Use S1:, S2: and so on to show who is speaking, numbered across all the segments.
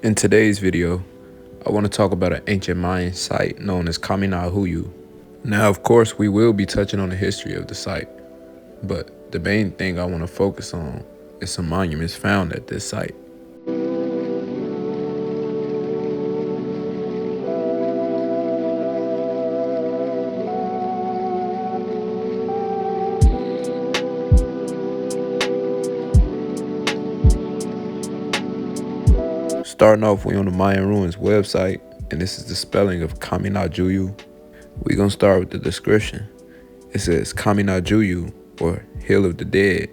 S1: In today's video, I want to talk about an ancient Mayan site known as Kaminahuyu. Now, of course, we will be touching on the history of the site, but the main thing I want to focus on is some monuments found at this site. Starting off, we on the Mayan Ruins website, and this is the spelling of Kaminajuyu. We're going to start with the description. It says Kaminajuyu, or Hill of the Dead,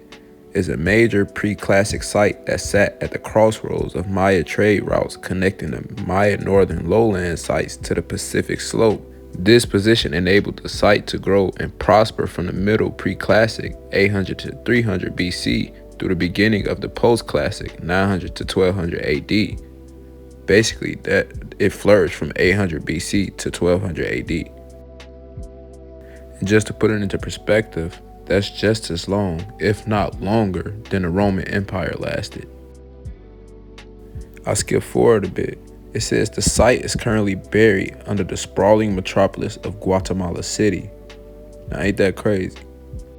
S1: is a major pre-classic site that sat at the crossroads of Maya trade routes connecting the Maya northern lowland sites to the Pacific slope. This position enabled the site to grow and prosper from the middle pre-classic 800 to 300 BC through the beginning of the post-classic 900 to 1200 AD. Basically, that it flourished from 800 BC to 1200 AD. And just to put it into perspective, that's just as long, if not longer, than the Roman Empire lasted. I'll skip forward a bit. It says the site is currently buried under the sprawling metropolis of Guatemala City. Now, ain't that crazy?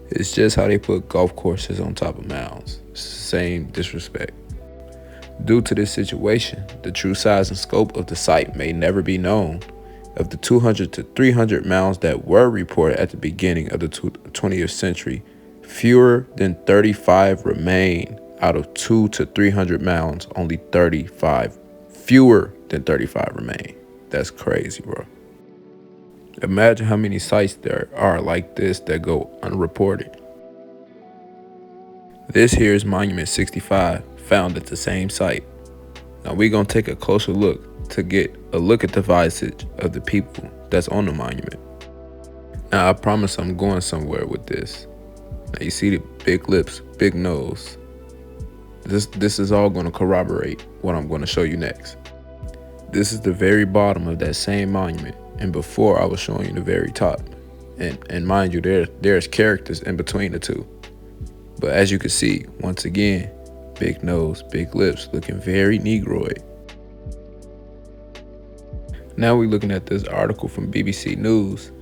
S1: It's just how they put golf courses on top of mounds. Same disrespect. Due to this situation, the true size and scope of the site may never be known. Of the 200 to 300 mounds that were reported at the beginning of the 20th century, fewer than 35 remain. Out of 200 to 300 mounds, only 35. Fewer than 35 remain. That's crazy, bro. Imagine how many sites there are like this that go unreported. This here is Monument 65, found at the same site. Now we're gonna take a closer look to get a look at the visage of the people that's on the monument. Now I promise I'm going somewhere with this. Now you see the big lips, big nose. This is all gonna corroborate what I'm gonna show you next. This is the very bottom of that same monument, and before I was showing you the very top. And mind you, there's characters in between the two. But as you can see, once again, big nose, big lips, looking very Negroid. Now we're looking at this article from BBC News.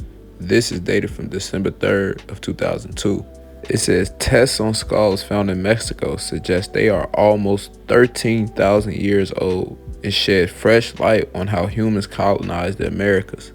S1: This is dated from December 3rd of 2002. It says tests on skulls found in Mexico suggest they are almost 13,000 years old and shed fresh light on how humans colonized the Americas.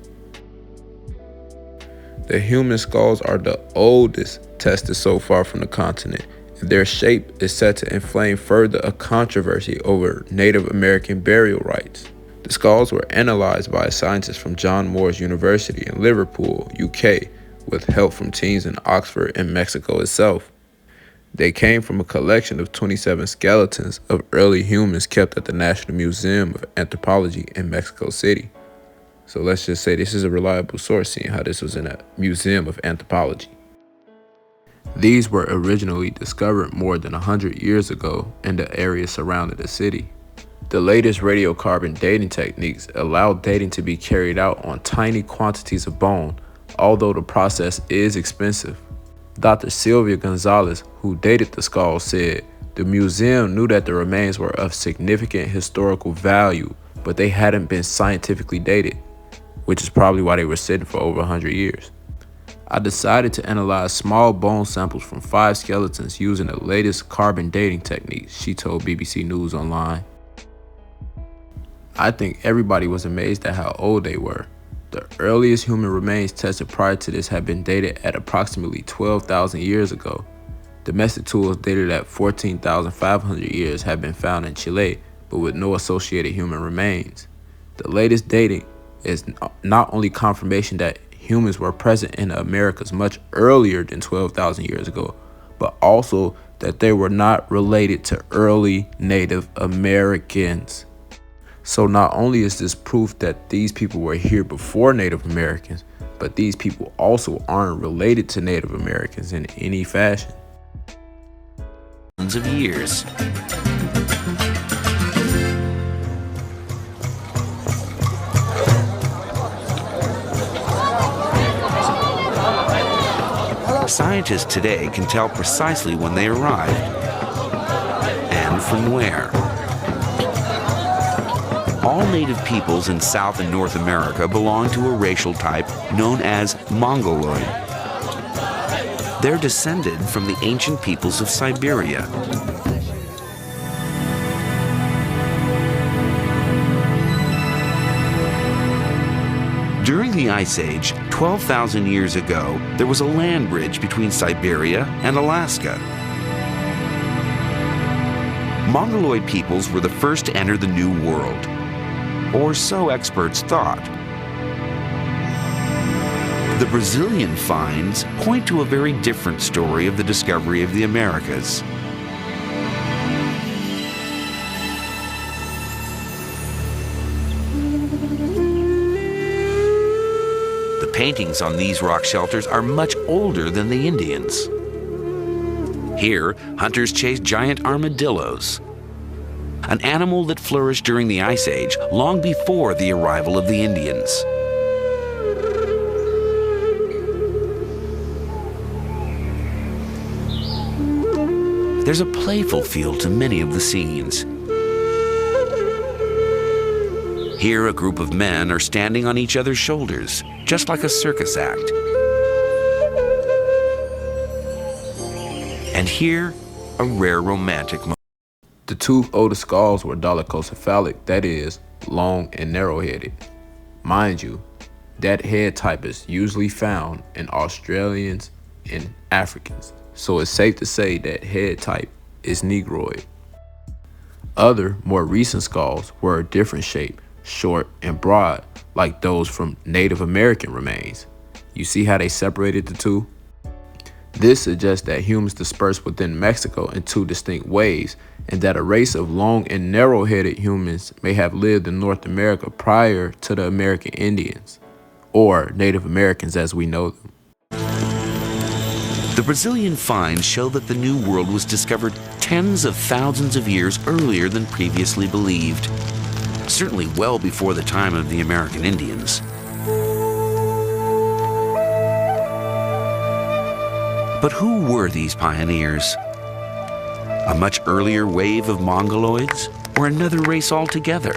S1: The human skulls are the oldest tested so far from the continent, and their shape is set to inflame further a controversy over Native American burial rites. The skulls were analyzed by a scientist from John Moores University in Liverpool, UK, with help from teams in Oxford and Mexico itself. They came from a collection of 27 skeletons of early humans kept at the National Museum of Anthropology in Mexico City. So let's just say this is a reliable source, seeing how this was in a Museum of Anthropology. These were originally discovered more than 100 years ago in the area surrounding the city. The latest radiocarbon dating techniques allow dating to be carried out on tiny quantities of bone, although the process is expensive. Dr. Sylvia Gonzalez, who dated the skulls, said the museum knew that the remains were of significant historical value, but they hadn't been scientifically dated, which is probably why they were sitting for over 100 years. I decided to analyze small bone samples from 5 skeletons using the latest carbon dating techniques, she told BBC News Online. I think everybody was amazed at how old they were. The earliest human remains tested prior to this had been dated at approximately 12,000 years ago. Domestic tools dated at 14,500 years have been found in Chile, but with no associated human remains. The latest dating is not only confirmation that humans were present in the Americas much earlier than 12,000 years ago, but also that they were not related to early Native Americans. So not only is this proof that these people were here before Native Americans, but these people also aren't related to Native Americans in any fashion.
S2: Of years. Scientists today can tell precisely when they arrived and from where. All native peoples in South and North America belong to a racial type known as Mongoloid. They're descended from the ancient peoples of Siberia. During the Ice Age, 12,000 years ago, there was a land bridge between Siberia and Alaska. Mongoloid peoples were the first to enter the New World, or so experts thought. The Brazilian finds point to a very different story of the discovery of the Americas. The paintings on these rock shelters are much older than the Indians. Here, hunters chased giant armadillos, an animal that flourished during the Ice Age, long before the arrival of the Indians. There's a playful feel to many of the scenes. Here, a group of men are standing on each other's shoulders, just like a circus act. And here, a rare romantic moment.
S1: The two oldest skulls were dolichocephalic, that is, long and narrow-headed. Mind you, that head type is usually found in Australians and Africans, so it's safe to say that head type is Negroid. Other, more recent skulls were a different shape, short and broad, like those from Native American remains. You see how they separated the two? This suggests that humans dispersed within Mexico in two distinct ways, and that a race of long and narrow-headed humans may have lived in North America prior to the American Indians, or Native Americans as we know them.
S2: The Brazilian finds show that the New World was discovered tens of thousands of years earlier than previously believed, certainly well before the time of the American Indians. But who were these pioneers? A much earlier wave of Mongoloids, or another race altogether?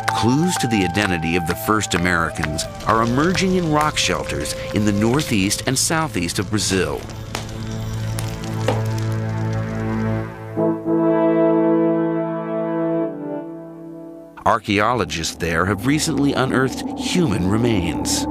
S2: Clues to the identity of the first Americans are emerging in rock shelters in the northeast and southeast of Brazil. Archaeologists there have recently unearthed human remains.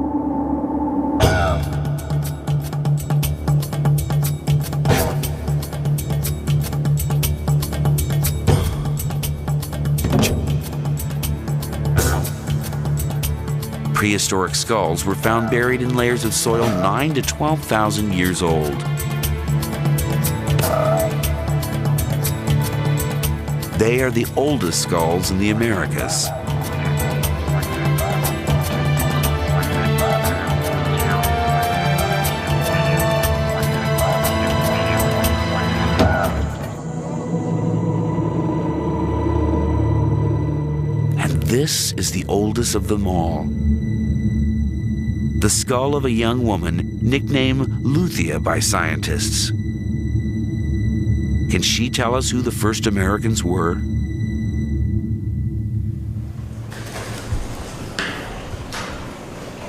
S2: Prehistoric skulls were found buried in layers of soil 9 to 12,000 years old. They are the oldest skulls in the Americas. And this is the oldest of them all. The skull of a young woman nicknamed Luthia by scientists. Can she tell us who the first Americans were?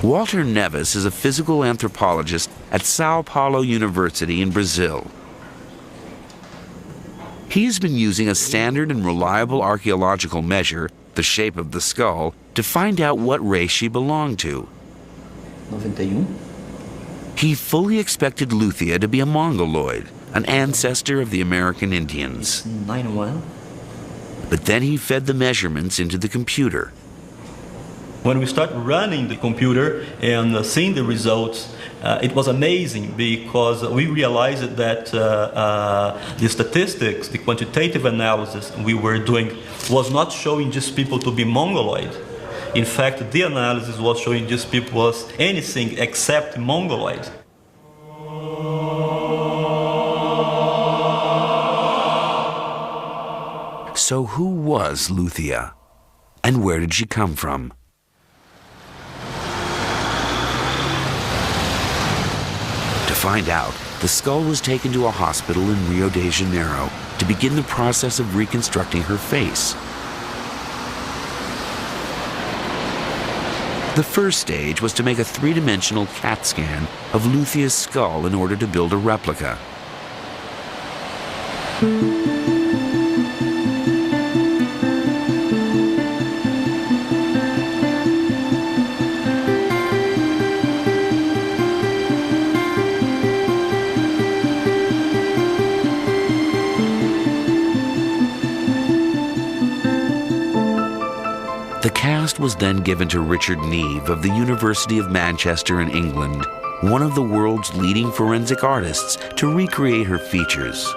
S2: Walter Neves is a physical anthropologist at Sao Paulo University in Brazil. He has been using a standard and reliable archaeological measure, the shape of the skull, to find out what race she belonged to.
S3: 91.
S2: He fully expected Luthia to be a Mongoloid, an ancestor of the American Indians.
S3: 91.
S2: But then he fed the measurements into the computer.
S4: When we start running the computer and seeing the results, it was amazing because we realized that the statistics, the quantitative analysis we were doing was not showing just people to be Mongoloid. In fact, the analysis was showing these people as anything except Mongoloid.
S2: So who was Luthia? And where did she come from? To find out, the skull was taken to a hospital in Rio de Janeiro, to begin the process of reconstructing her face. The first stage was to make a three-dimensional CAT scan of Lucia's skull in order to build a replica. The cast was then given to Richard Neve of the University of Manchester in England, one of the world's leading forensic artists, to recreate her features.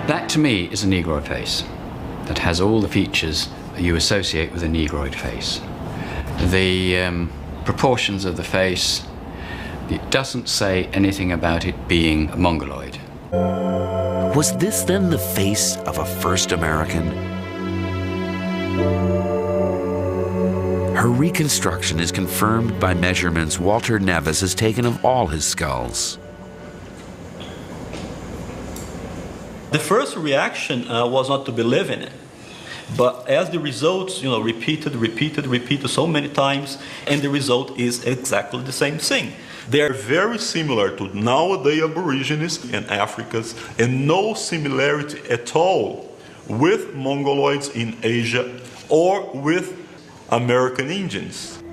S5: That, to me, is a Negroid face that has all the features you associate with a Negroid face. The proportions of the face, it doesn't say anything about it being Mongoloid.
S2: Was this then the face of a first American? Her reconstruction is confirmed by measurements Walter Nevis has taken of all his skulls.
S4: The first reaction was not to believe in it. But as the results, repeated so many times, and the result is exactly the same thing.
S6: They are very similar to nowadays Aborigines and Africans, and no similarity at all with Mongoloids in Asia or with American Indians.